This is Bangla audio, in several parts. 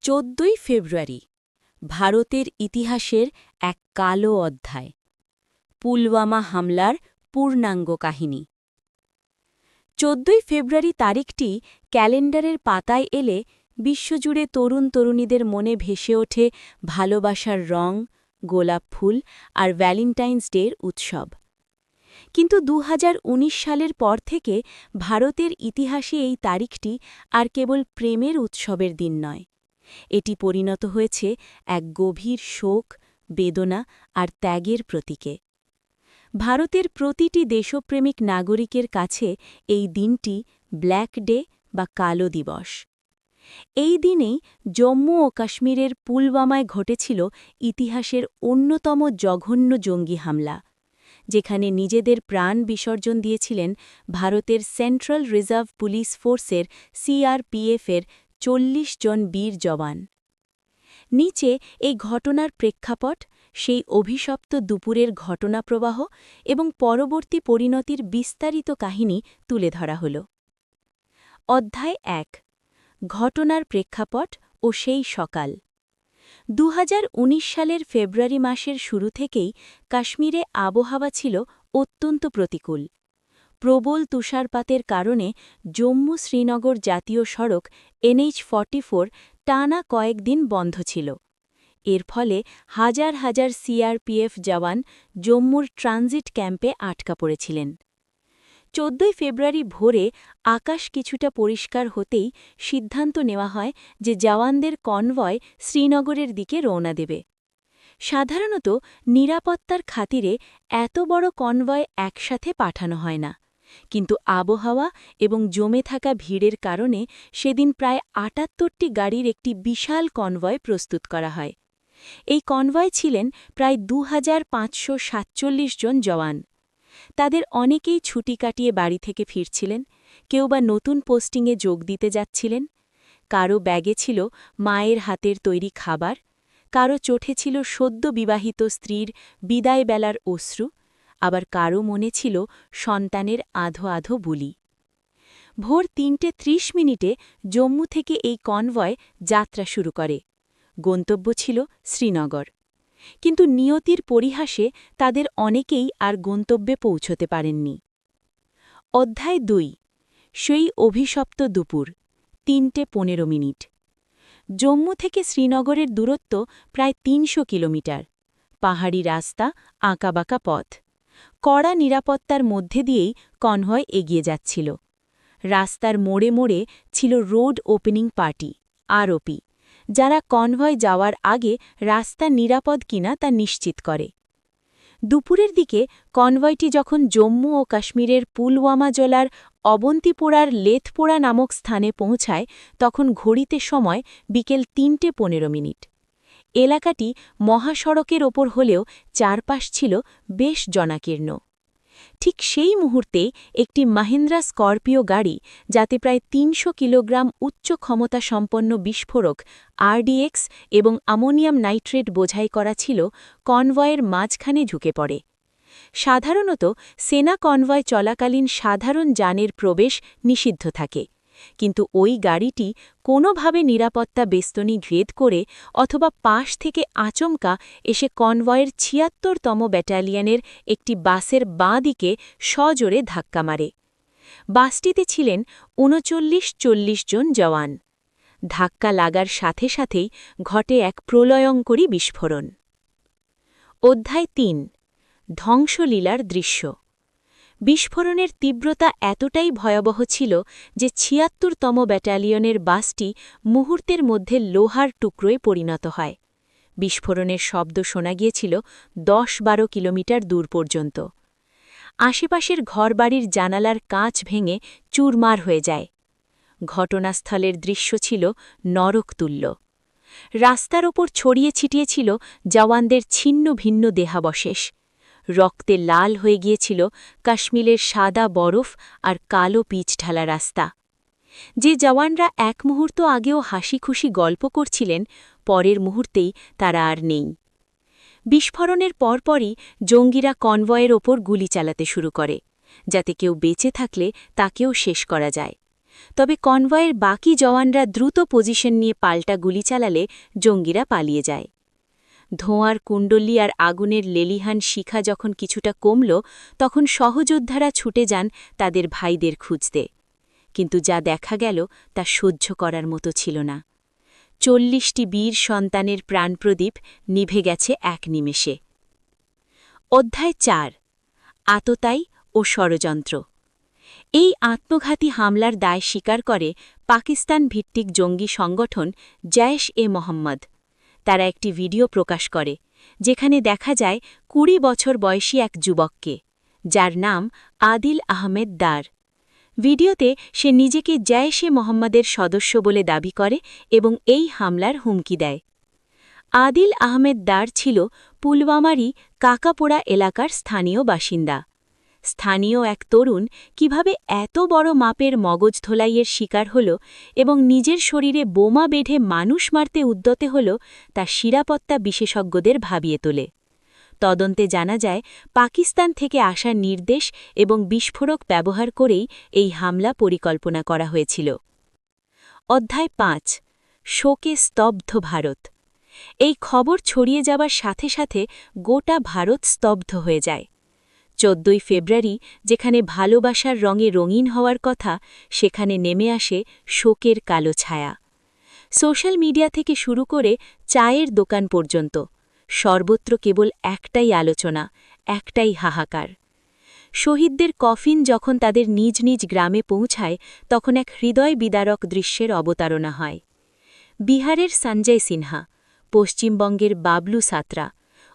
14ই ফেব্রুয়ারি ভারতের ইতিহাসের এক কালো অধ্যায়। পুলওয়ামা হামলার পূর্ণাঙ্গ কাহিনী। 14ই ফেব্রুয়ারি তারিখটি ক্যালেন্ডারের পাতায় এলে বিশ্বজুড়ে তরুণ তরুণীদের মনে ভেসে ওঠে ভালোবাসার রং, গোলাপ ফুল আর ভ্যালেন্টাইন্স ডের উৎসব। কিন্তু 2019 সালের পর থেকে ভারতের ইতিহাসে এই তারিখটি আর কেবল প্রেমের উৎসবের দিন নয়, এটি পরিণত হয়েছে এক গভীর শোক, বেদনা আর ত্যাগের প্রতীকে। ভারতের প্রতিটি দেশপ্রেমিক নাগরিকের কাছে এই দিনটি ব্ল্যাক ডে বা কালো দিবস। এই দিনেই জম্মু ও কাশ্মীরের পুলওয়ামায় ঘটেছিল ইতিহাসের অন্যতম জঘন্য জঙ্গি হামলা, যেখানে নিজেদের প্রাণ বিসর্জন দিয়েছিলেন ভারতের সেন্ট্রাল রিজার্ভ পুলিশ ফোর্সের সিআরপিএফের 40 জন বীর জওয়ান। নিচে এই ঘটনার প্রেক্ষাপট, সেই অভিশপ্ত দুপুরের ঘটনাপ্রবাহ এবং পরবর্তী পরিণতির বিস্তারিত কাহিনী তুলে ধরা হল। অধ্যায় 1। ঘটনার প্রেক্ষাপট ও সেই সকাল। 2019 সালের ফেব্রুয়ারি মাসের শুরু থেকেই কাশ্মীরে আবহাওয়া ছিল অত্যন্ত প্রতিকূল। প্রবল তুষারপাতের কারণে জম্মু-শ্রীনগর জাতীয় সড়ক NH-44 টানা কয়েকদিন বন্ধ ছিল। এর ফলে হাজার হাজার সিআরপিএফ জওয়ান জম্মুর ট্রানজিট ক্যাম্পে আটকা পড়েছিলেন। 14ই ফেব্রুয়ারি ভোরে আকাশ কিছুটা পরিষ্কার হতেই সিদ্ধান্ত নেওয়া হয় যে জওয়ানদের কনভয় শ্রীনগরের দিকে রওনা দেবে। সাধারণত নিরাপত্তার খাতিরে এত বড় কনভয় একসাথে পাঠানো হয় না, কিন্তু আবহাওয়া এবং জমে থাকা ভিড়ের কারণে সেদিন প্রায় ৭৮টি গাড়ির একটি বিশাল কনভয় প্রস্তুত করা হয়। এই কনভয় ছিলেন প্রায় 2547 জন জওয়ান। তাদের অনেকেই ছুটি কাটিয়ে বাড়ি থেকে ফিরছিলেন, কেউ বা নতুন পোস্টিংয়ে যোগ দিতে যাচ্ছিলেন। কারও ব্যাগে ছিল মায়ের হাতের তৈরি খাবার, কারও চোখে ছিল সদ্য বিবাহিত স্ত্রীর বিদায়বেলার অশ্রু, আবার কারও মনে ছিল সন্তানের আধো আধো বুলি। ভোর ৩:৩০ জম্মু থেকে এই কনভয় যাত্রা শুরু করে। গন্তব্য ছিল শ্রীনগর। কিন্তু নিয়তির পরিহাসে তাদের অনেকেই আর গন্তব্যে পৌঁছতে পারেননি। অধ্যায় 2। সেই অভিশপ্ত দুপুর 3:15। জম্মু থেকে শ্রীনগরের দূরত্ব প্রায় 300 কিলোমিটার। পাহাড়ি রাস্তা, আঁকাবাঁকা পথ। কড়া নিরাপত্তার মধ্যে দিয়েই কনভয় এগিয়ে যাচ্ছিল। রাস্তার মোড়ে মোড়ে ছিল রোড ওপেনিং পার্টি, আরওপি, যারা কনভয় যাওয়ার আগে রাস্তা নিরাপদ কিনা তা নিশ্চিত করে। দুপুরের দিকে কনভয়টি যখন জম্মু ও কাশ্মীরের পুলওয়ামা জেলার অবন্তিপোরার লেথপোরা নামক স্থানে পৌঁছায়, তখন ঘড়িতে সময় বিকেল 3:15। এলাকাটি মহাসড়কের ওপর হলেও চারপাশ ছিল বেশ জনাকীর্ণ। ঠিক সেই মুহূর্তে একটি মাহিন্দ্রা স্করপিও গাড়ি, যাতে প্রায় 300 কিলোগ্রাম উচ্চ ক্ষমতা সম্পন্ন বিস্ফোরক RDX এবং অ্যামোনিয়াম নাইট্রেট বোঝাই করা ছিল, কনভয়ের মাঝখানে ঝুঁকে পড়ে। সাধারণত সেনা কনভয় চলাকালীন সাধারণ যানের প্রবেশ নিষিদ্ধ থাকে, কিন্তু ওই গাড়িটি কোনোভাবে নিরাপত্তা বেষ্টনী ভেদ করে অথবা পাশ থেকে আচমকা এসে কনভয়ের ৭৬তম ব্যাটালিয়নের একটি বাসের বাঁ দিকে সজোরে ধাক্কা মারে। বাসটিতে ছিলেন ৩৯-৪০ জন জওয়ান। ধাক্কা লাগার সাথে সাথেই ঘটে এক প্রলয়ঙ্করী বিস্ফোরণ। অধ্যায় 3। ধ্বংসলীলার দৃশ্য। বিস্ফোরণের তীব্রতা এতটাই ভয়াবহ ছিল যে ৭৬তম ব্যাটালিয়নের বাসটি মুহূর্তের মধ্যে লোহার টুকরোয় পরিণত হয়। বিস্ফোরণের শব্দ শোনা গিয়েছিল ১০-১২ কিলোমিটার দূর পর্যন্ত। আশেপাশের ঘরবাড়ির জানালার কাঁচ ভেঙে চুরমার হয়ে যায়। ঘটনাস্থলের দৃশ্য ছিল নরকতুল্য। রাস্তার ওপর ছড়িয়ে ছিটিয়ে ছিল জওয়ানদের ছিন্ন ভিন্ন দেহাবশেষ। রক্তে লাল হয়ে গিয়েছিল কাশ্মীরের সাদা বরফ আর কালো পিচ ঢালা রাস্তা। যে জওয়ানরা এক মুহূর্ত আগেও হাসি খুশি গল্প করছিলেন, পরের মুহূর্তেই তারা আর নেই। বিস্ফোরণের পরপরই জঙ্গিরা কনভয়ের ওপর গুলি চালাতে শুরু করে, যাতে কেউ বেঁচে থাকলে তাকেও শেষ করা যায়। তবে কনভয়ের বাকি জওয়ানরা দ্রুত পজিশন নিয়ে পাল্টা গুলি চালালে জঙ্গিরা পালিয়ে যায়। ধোঁয়ার কুণ্ডলী আর আগুনের লেলিহান শিখা যখন কিছুটা কমল, তখন সহযোদ্ধারা ছুটে যান তাদের ভাইদের খুঁজতে। কিন্তু যা দেখা গেল তা সহ্য করার মতো ছিল না। ৪০টি বীর সন্তানের প্রাণপ্রদীপ নিভে গেছে এক নিমেষে। অধ্যায় ৪। আততায়ী ও ষড়যন্ত্র। এই আত্মঘাতী হামলার দায় স্বীকার করে পাকিস্তান ভিত্তিক জঙ্গি সংগঠন জৈশ-এ-মোহাম্মদ। তারা একটি ভিডিও প্রকাশ করে, যেখানে দেখা যায় ২০ বছর বয়সী এক যুবককে, যার নাম আদিল আহমেদ দার। ভিডিওতে সে নিজেকে জৈশ-এ-মোহাম্মদের সদস্য বলে দাবি করে এবং এই হামলার হুমকি দেয়। আদিল আহমেদ দার ছিল পুলওয়ামারই কাকাপোড়া এলাকার স্থানীয় বাসিন্দা। স্থানীয় এক তরুণ কিভাবে এত বড় মাপের মগজ ধোলাইয়ের শিকার হল এবং নিজের শরীরে বোমা বেঁধে মানুষ মারতে উদ্যত হল, তা নিরাপত্তা বিশেষজ্ঞদের ভাবিয়ে তোলে। তদন্তে জানা যায়, পাকিস্তান থেকে আসা নির্দেশ এবং বিস্ফোরক ব্যবহার করেই এই হামলা পরিকল্পনা করা হয়েছিল। অধ্যায় ৫। শোকে স্তব্ধ ভারত। এই খবর ছড়িয়ে যাবার সাথে সাথে গোটা ভারত স্তব্ধ হয়ে যায়। ১৪ই ফেব্রুয়ারি যেখানে ভালোবাসার রঙে রঙিন হওয়ার কথা, সেখানে নেমে আসে শোকের কালো ছায়া। সোশ্যাল মিডিয়া থেকে শুরু করে চায়ের দোকান পর্যন্ত সর্বত্র কেবল একটাই আলোচনা, একটাই হাহাকার। শহীদদের কফিন যখন তাদের নিজ নিজ গ্রামে পৌঁছায়, তখন এক হৃদয় বিদারক দৃশ্যের অবতারণা হয়। বিহারের সঞ্জয় সিনহা, পশ্চিমবঙ্গের বাবলু সাতরা,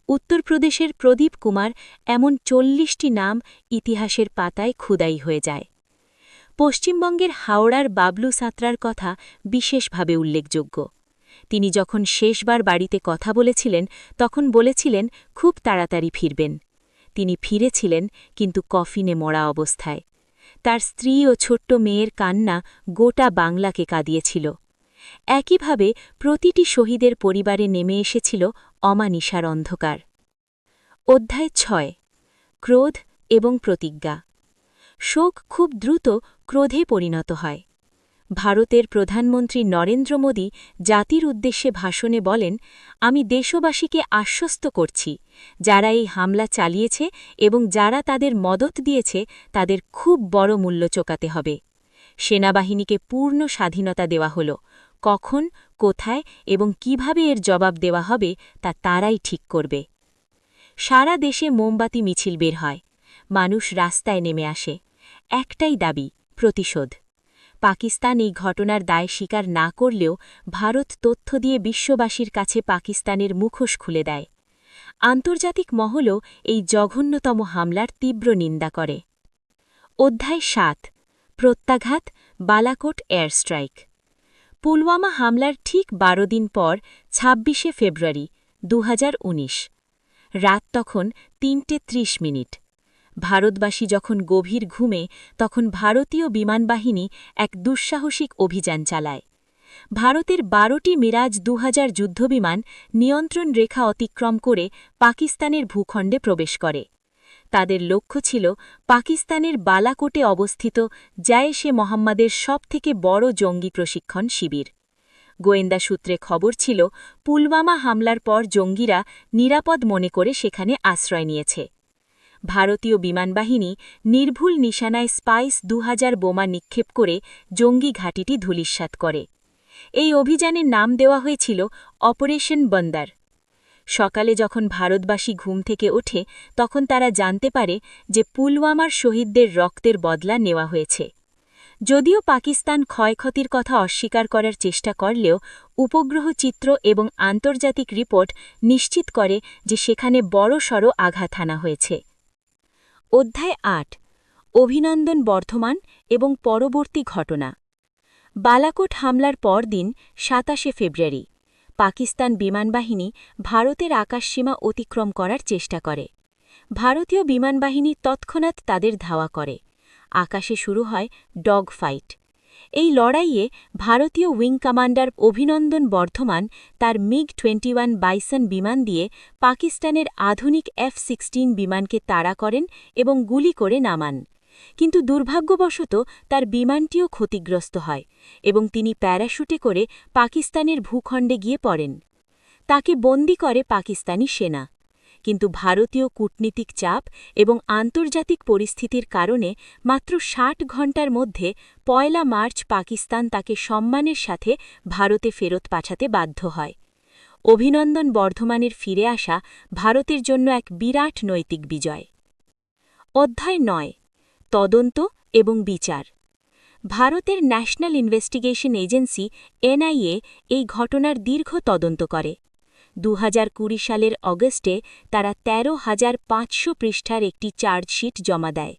উত্তরপ্রদেশের প্রদীপ কুমার, এমন ৪০টি নাম ইতিহাসের পাতায় খোদাই হয়ে যায়। পশ্চিমবঙ্গের হাওড়ার বাবলু সাঁতরার কথা বিশেষভাবে উল্লেখযোগ্য। তিনি যখন শেষবার বাড়িতে কথা বলেছিলেন, তখন বলেছিলেন খুব তাড়াতাড়ি ফিরবেন। তিনি ফিরেছিলেন, কিন্তু কফিনে মরা অবস্থায়। তার স্ত্রী ও ছোট্ট মেয়ের কান্না গোটা বাংলাকে কাঁদিয়েছিল। একইভাবে প্রতিটি শহীদের পরিবারে নেমে এসেছিল অমানিসার অন্ধকার। অধ্যায় ৬। ক্রোধ এবং প্রতিজ্ঞা। শোক খুব দ্রুত ক্রোধে পরিণত হয়। ভারতের প্রধানমন্ত্রী নরেন্দ্র মোদী জাতির উদ্দেশ্যে ভাষণে বলেন, আমি দেশবাসীকে আশ্বস্ত করছি, যারা এই হামলা চালিয়েছে এবং যারা তাদের মদত দিয়েছে, তাদের খুব বড় মূল্য চোকাতে হবে। সেনাবাহিনীকে পূর্ণ স্বাধীনতা দেওয়া হল। কখন, কোথায় এবং কিভাবে এর জবাব দেওয়া হবে তা তারাই ঠিক করবে। সারা দেশে মোমবাতি মিছিল বের হয়। মানুষ রাস্তায় নেমে আসে। একটাই দাবি, প্রতিশোধ। পাকিস্তান এই ঘটনার দায় স্বীকার না করলেও ভারত তথ্য দিয়ে বিশ্ববাসীর কাছে পাকিস্তানের মুখোশ খুলে দেয়। আন্তর্জাতিক মহলও এই জঘন্যতম হামলার তীব্র নিন্দা করে। অধ্যায় ৭। প্রত্যাঘাত, বালাকোট এয়ার স্ট্রাইক। পুলওয়ামা হামলার ঠিক ১২ দিন পর ২৬শে ফেব্রুয়ারি ২০১৯। রাত তখন ৩:৩০। ভারতবাসী যখন গভীর ঘুমে, তখন ভারতীয় বিমানবাহিনী এক দুঃসাহসিক অভিযান চালায়। ভারতের ১২টি মিরাজ ২০০০ যুদ্ধবিমান নিয়ন্ত্রণ রেখা অতিক্রম করে পাকিস্তানের ভূখণ্ডে প্রবেশ করে। তাদের লক্ষ্য ছিল পাকিস্তানের বালাকোটে অবস্থিত জৈশ-এ-মোহাম্মদের সবথেকে বড় জঙ্গি প্রশিক্ষণ শিবির। গোয়েন্দা সূত্রে খবর ছিল, পুলওয়ামা হামলার পর জঙ্গিরা নিরাপদ মনে করে সেখানে আশ্রয় নিয়েছে। ভারতীয় বিমানবাহিনী নির্ভুল নিশানায় স্পাইস ২০০০ বোমা নিক্ষেপ করে জঙ্গি ঘাঁটিটি ধূলিসাৎ করে। এই অভিযানের নাম দেওয়া হয়েছিল অপারেশন বন্দর। সকালে যখন ভারতবাসী ঘুম থেকে ওঠে, তখন তারা জানতে পারে যে পুলওয়ামার শহীদদের রক্তের বদলা নেওয়া হয়েছে। যদিও পাকিস্তান ক্ষয়ক্ষতির কথা অস্বীকার করার চেষ্টা করলেও উপগ্রহ চিত্র এবং আন্তর্জাতিক রিপোর্ট নিশ্চিত করে যে সেখানে বড়সড় আঘাত হানা হয়েছে। অধ্যায় ৮। অভিনন্দন বর্ধমান এবং পরবর্তী ঘটনা। বালাকোট হামলার পরদিন ২৭শে ফেব্রুয়ারি পাকিস্তান বিমানবাহিনী ভারতের আকাশসীমা অতিক্রম করার চেষ্টা করে। ভারতীয় বিমানবাহিনী তৎক্ষণাৎ তাদের ধাওয়া করে। আকাশে শুরু হয় ডগ ফাইট। এই লড়াইয়ে ভারতীয় উইং কমান্ডার অভিনন্দন বর্ধমান তার মিগ-21 বাইসন বিমান দিয়ে পাকিস্তানের আধুনিক F-16 বিমানকে তাড়া করেন এবং গুলি করে নামান। কিন্তু দুর্ভাগ্যবশত তার বিমানটিও ক্ষতিগ্রস্ত হয় এবং তিনি প্যারাশুটে করে পাকিস্তানের ভূখণ্ডে গিয়ে পড়েন। তাকে বন্দী করে পাকিস্তানি সেনা, কিন্তু ভারতীয় কূটনীতিক চাপ এবং আন্তর্জাতিক পরিস্থিতির কারণে মাত্র ৬০ ঘণ্টার মধ্যে ১ মার্চ পাকিস্তান তাকে সম্মানের সাথে ভারতে ফেরত পাঠাতে বাধ্য হয়। অভিনন্দন বর্ধমানের ফিরে আসা ভারতের জন্য এক বিরাট নৈতিক বিজয়। অধ্যায় ৯, তদন্ত এবং বিচার। ভারতের ন্যাশনাল ইনভেস্টিগেশন এজেন্সি এনআইএ এই ঘটনার দীর্ঘ তদন্ত করে। ২০২০ সালের অগস্টে তারা ১৩,৫০০ পৃষ্ঠার একটি চার্জশিট জমা দেয়।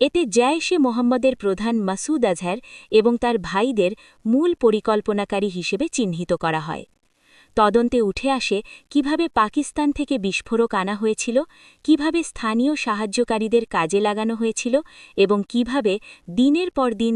এতে জৈশ-এ মোহাম্মদের প্রধান মাসুদ আজহার এবং তার ভাইদের মূল পরিকল্পনাকারী হিসেবে চিহ্নিত করা হয়। তদন্তে উঠে আসে কিভাবে পাকিস্তান থেকে বিস্ফোরক আনা হয়েছিল, কিভাবে স্থানীয় সাহায্যকারীদের কাজে লাগানো হয়েছিল এবং কিভাবে দিনের পর দিন